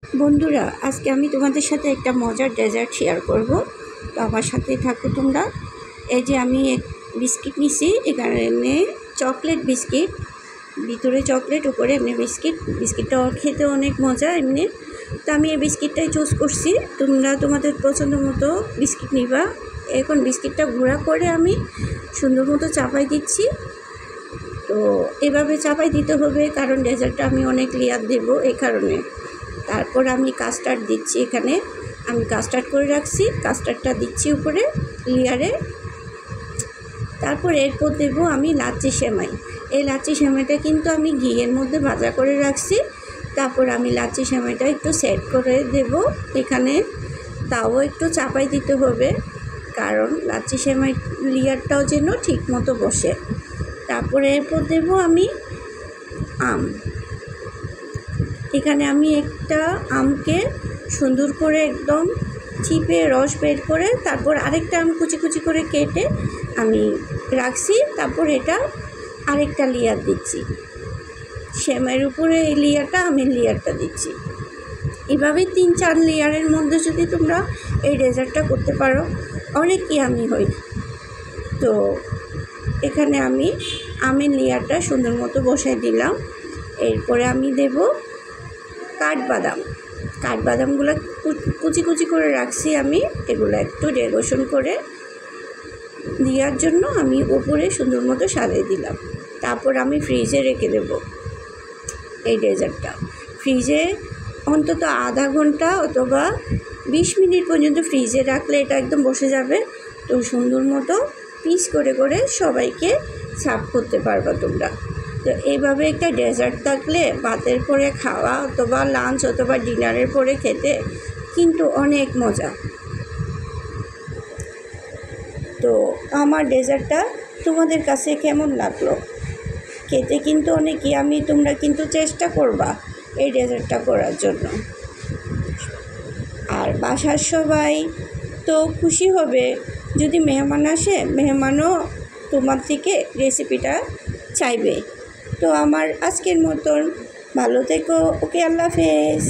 বন্ধুরা, আজকে আমি তোমাদের সাথে একটা মজার ডেজার্ট শেয়ার করব। তো আমার সাথেই থাকো তোমরা। এই যে আমি বিস্কিট নিছি, এখানে চকলেট বিস্কিট, ভিতরে চকলেট, উপরে এমনি বিস্কিটটা খেতে অনেক মজা এমনি। তো আমি এই বিস্কিটটাই চুজ করছি। তোমরা তোমাদের পছন্দ মতো বিস্কিট নিবা। এখন বিস্কিটটা গুঁড়া করে আমি সুন্দর মতো চাপাই দিচ্ছি। তো এভাবে চাপাই দিতে হবে, কারণ ডেজার্টটা আমি অনেক লেয়ার দেবো এই কারণে। তারপর আমি কাস্টার্ড দিচ্ছি। এখানে আমি কাস্টার্ড করে রাখছি, কাস্টার্ডটা দিচ্ছি উপরে লেয়ারে। তারপর এরপর দেবো আমি লাচ্ছি সেমাই। এই লাচ্ছি সেমাইটা কিন্তু আমি ঘিয়ের মধ্যে ভাজা করে রাখছি। তারপর আমি লাচ্ছি সেমাইটা একটু সেট করে দেব এখানে। তাও একটু চাপাই দিতে হবে, কারণ লাচ্ছি সেমাই লেয়ারটাও যেন ঠিক মতো বসে। তারপরে এরপর দেবো আমি আম। এখানে আমি একটা আমকে সুন্দর করে একদম চিপে রস বের করে তারপর আরেকটা আম কুচি কুচি করে কেটে আমি রাখছি। তারপর এটা আরেকটা লেয়ার দিচ্ছি, সেমাইয়ের উপরে এই লেয়ারটা, আমের লেয়ারটা দিচ্ছি। এভাবে 3-4 লেয়ারের মধ্যে যদি তোমরা এই ডেজার্টটা করতে পারো, অনেক ইয়ামি হয়। তো এখানে আমি আমের লেয়ারটা সুন্দর মতো বসাই দিলাম। এরপরে আমি দেব কাঠবাদামগুলো কুচি কুচি করে রাখছি আমি। এগুলো একটু ডেকোরেশন করে দেওয়ার জন্য আমি উপরে সুন্দর মতো সাজিয়ে দিলাম। তারপর আমি ফ্রিজে রেখে দেব এই ডেজার্টটা। ফ্রিজে অন্তত আধা ঘন্টা অথবা 20 মিনিট পর্যন্ত ফ্রিজে রাখলে এটা একদম বসে যাবে। তো সুন্দর মতো পিস করে করে সবাইকে সার্ভ করতে পারবা তোমরা। তো এইভাবে একটা ডেজার্ট থাকলে ভাতের পরে খাওয়া অথবা লাঞ্চ অথবা ডিনারের পরে খেতে কিন্তু অনেক মজা। তো আমার ডেজার্টটা তোমাদের কাছে কেমন লাগলো? খেতে কিন্তু অনেক ইয়ামি। তোমরা কিন্তু চেষ্টা করবা এই ডেজার্টটা করার জন্য। আর বাসার সবাই তো খুশি হবে যদি মেহমান আসে, মেহমানও তোমার থেকে রেসিপিটা চাইবে। তো আমার আজকের মতন ভালো থেকো। ওকে, আল্লাহ হাফেজ।